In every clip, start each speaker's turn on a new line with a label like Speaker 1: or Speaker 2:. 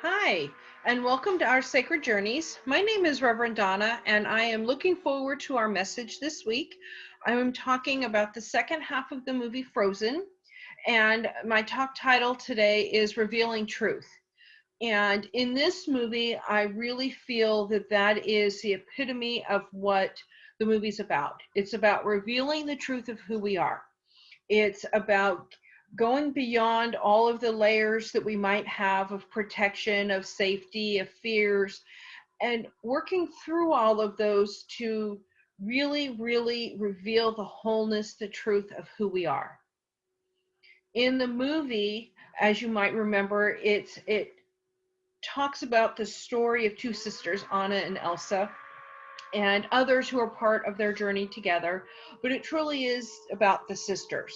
Speaker 1: Hi, and welcome to our Sacred Journeys. My name is Reverend Donna, and I am looking forward to our message this week. I am talking about the second half of the movie Frozen, and my talk title today is Revealing Truth. And in this movie, I really feel that that is the epitome of what the movie's about. It's about revealing the truth of who we are. It's about going beyond all of the layers that we might have of protection, of safety, of fears, and working through all of those to really reveal the wholeness, the truth of who we are. In the movie, as you might remember, it talks about the story of two sisters, Anna and Elsa, and others who are part of their journey together, but it truly is about the sisters.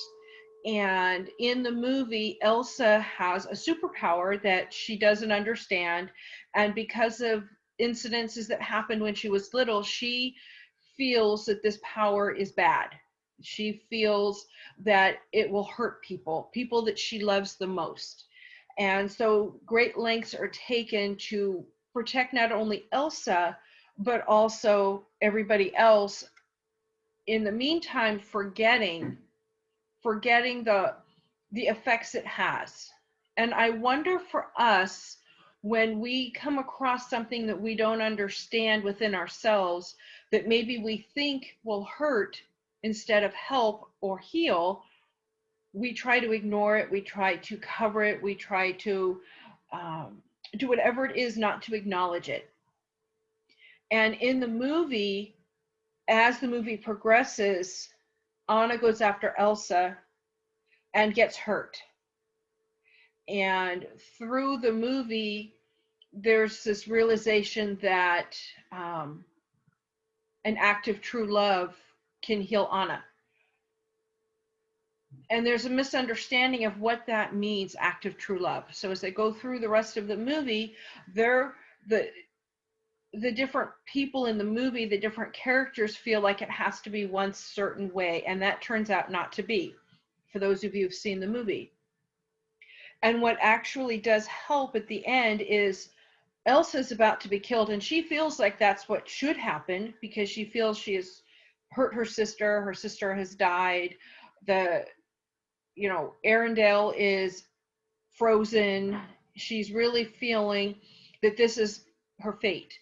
Speaker 1: And in the movie, Elsa has a superpower that she doesn't understand. And because of incidences that happened when she was little, she feels that this power is bad. She feels that it will hurt people that she loves the most. And so great lengths are taken to protect not only Elsa, but also everybody else. In the meantime, forgetting the effects it has. And I wonder for us, when we come across something that we don't understand within ourselves, that maybe we think will hurt instead of help or heal, we try to ignore it, we try to cover it, we try to um, do whatever it is not to acknowledge it. And in the movie, as the movie progresses, Anna goes after Elsa and gets hurt. And through the movie, there's this realization that an act of true love can heal Anna. And there's a misunderstanding of what that means, act of true love. So as they go through the rest of the movie, they're the different people in the movie, the different characters feel like it has to be one certain way, and that turns out not to be, for those of you who've seen the movie. And what actually does help at the end is Elsa's about to be killed, and she feels like that's what should happen because she feels she has hurt her sister has died. The, Arendelle is frozen. She's really feeling that this is her fate.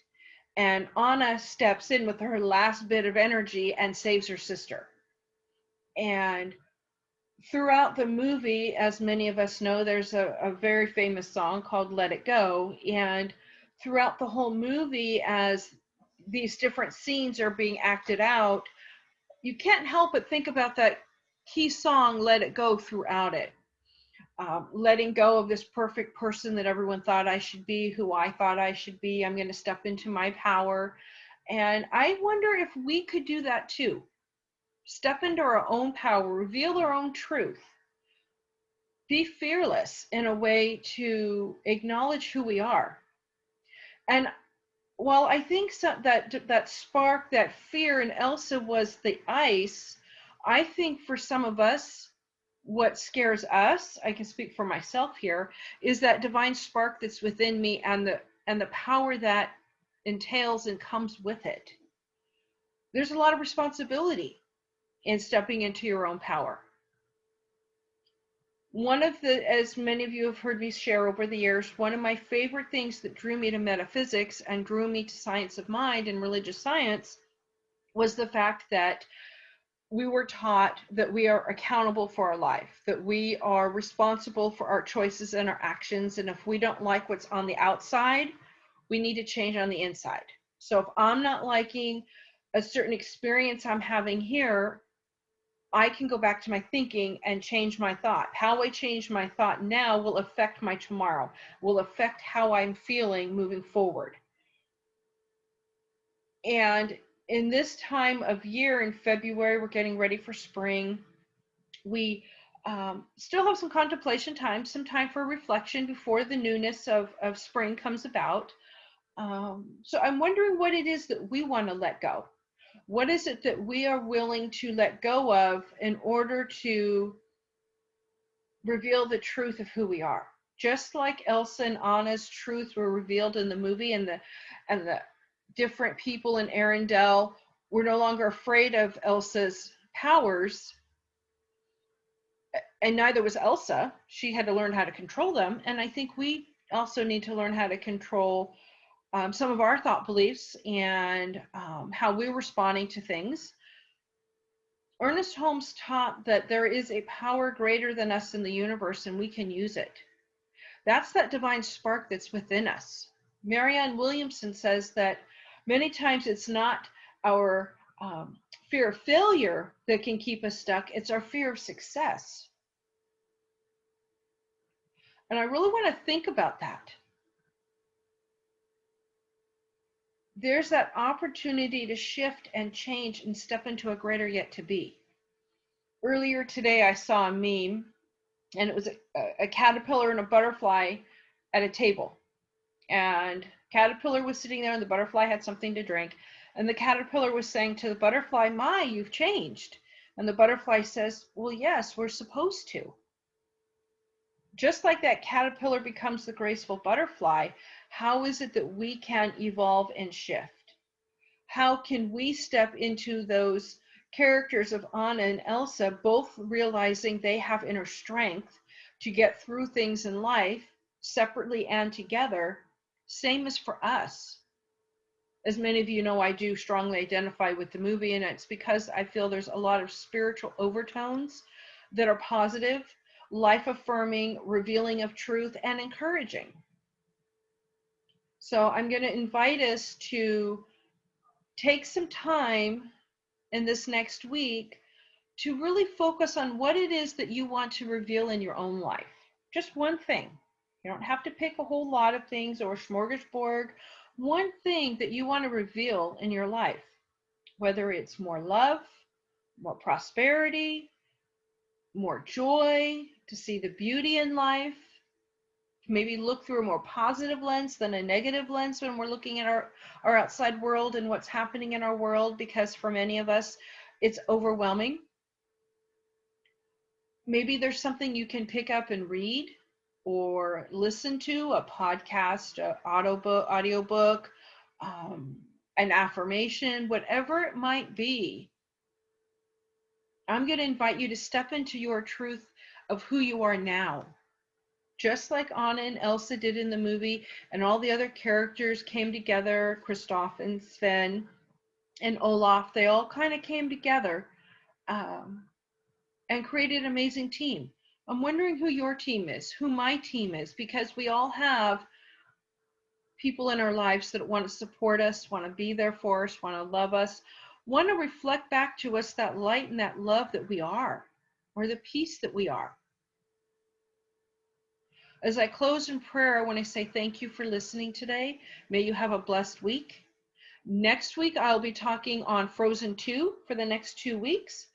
Speaker 1: And Anna steps in with her last bit of energy and saves her sister. And throughout the movie, as many of us know, there's a very famous song called Let It Go. And throughout the whole movie, as these different scenes are being acted out, you can't help but think about that key song, Let It Go, throughout it. Letting go of this perfect person that everyone thought I should be, who I thought I should be. I'm going to step into my power. And I wonder if we could do that too. Step into our own power, reveal our own truth, be fearless in a way to acknowledge who we are. And while I think that spark, that fear in Elsa was the ice, I think for some of us, what scares us, I can speak for myself here, is that divine spark that's within me and the power that entails and comes with it. There's a lot of responsibility in stepping into your own power. One of the, as many of you have heard me share over the years, one of my favorite things that drew me to metaphysics and drew me to science of mind and religious science was the fact that we were taught that we are accountable for our life, that we are responsible for our choices and our actions. And if we don't like what's on the outside, we need to change on the inside. So if I'm not liking a certain experience I'm having here, I can go back to my thinking and change my thought. How I change my thought now will affect my tomorrow, will affect how I'm feeling moving forward. And in this time of year, in February, we're getting ready for spring. We still have some contemplation time, some time for reflection before the newness of spring comes about. So I'm wondering what it is that we want to let go. What is it that we are willing to let go of in order to reveal the truth of who we are? just like Elsa and Anna's truth were revealed in the movie, and the different people in Arendelle were no longer afraid of Elsa's powers, and neither was Elsa. She had to learn how to control them. And I think we also need to learn how to control some of our thought beliefs and how we're responding to things. Ernest Holmes taught that there is a power greater than us in the universe, and we can use it. That's that divine spark that's within us. Marianne Williamson says that many times it's not our fear of failure that can keep us stuck, it's our fear of success. And I really want to think about that. There's that opportunity to shift and change and step into a greater yet to be. Earlier today, I saw a meme, and it was a caterpillar and a butterfly at a table. And caterpillar was sitting there, and the butterfly had something to drink. And the caterpillar was saying to the butterfly, "My, you've changed." And the butterfly says, "Well, yes, we're supposed to." Just like that caterpillar becomes the graceful butterfly, how is it that we can evolve and shift? How can we step into those characters of Anna and Elsa, both realizing they have inner strength to get through things in life separately and together? Same as for us. As many of you know, I do strongly identify with the movie, and it's because I feel there's a lot of spiritual overtones that are positive, life affirming, revealing of truth, and encouraging. So I'm going to invite us to take some time in this next week to really focus on what it is that you want to reveal in your own life. Just one thing. You don't have to pick a whole lot of things or a smorgasbord. One thing that you want to reveal in your life, whether it's more love, more prosperity, more joy, to see the beauty in life, maybe look through a more positive lens than a negative lens when we're looking at our outside world and what's happening in our world, because for many of us, it's overwhelming. Maybe there's something you can pick up and read or listen to, a podcast, an audiobook, an affirmation, whatever it might be. I'm going to invite you to step into your truth of who you are now. Just like Anna and Elsa did in the movie, and all the other characters came together, Kristoff and Sven and Olaf, they all kind of came together and created an amazing team. I'm wondering who your team is, who my team is, because we all have people in our lives that want to support us, want to be there for us, want to love us, want to reflect back to us that light and that love that we are, or the peace that we are. As I close in prayer, I want to say thank you for listening today. May you have a blessed week. Next week, I'll be talking on Frozen 2 for the next 2 weeks.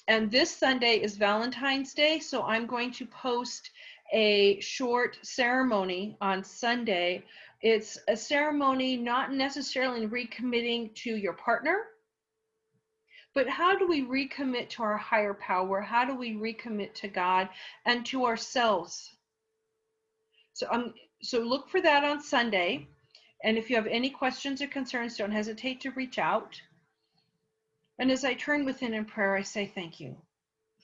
Speaker 1: And this Sunday is Valentine's Day, so I'm going to post a short ceremony on Sunday. It's a ceremony not necessarily recommitting to your partner, but how do we recommit to our higher power? How do we recommit to God and to ourselves? So look for that on Sunday. And if you have any questions or concerns, don't hesitate to reach out. And as I turn within in prayer, I say thank you.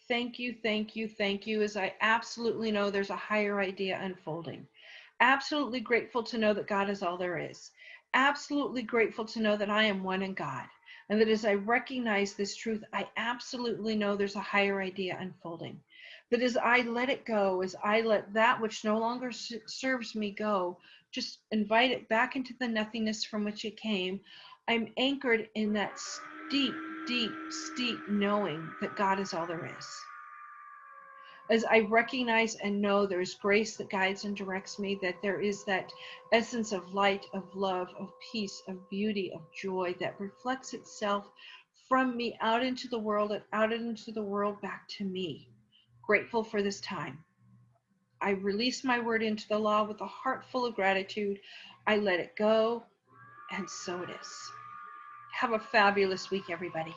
Speaker 1: Thank you, thank you, thank you, as I absolutely know there's a higher idea unfolding. Absolutely grateful to know that God is all there is. Absolutely grateful to know that I am one in God. And that as I recognize this truth, I absolutely know there's a higher idea unfolding. That as I let it go, as I let that which no longer serves me go, just invite it back into the nothingness from which it came, I'm anchored in that deep, deep, steep knowing that God is all there is. As I recognize and know there's grace that guides and directs me, that there is that essence of light, of love, of peace, of beauty, of joy that reflects itself from me out into the world and out into the world back to me. Grateful for this time. I release my word into the law with a heart full of gratitude. I let it go, and so it is. Have a fabulous week, everybody.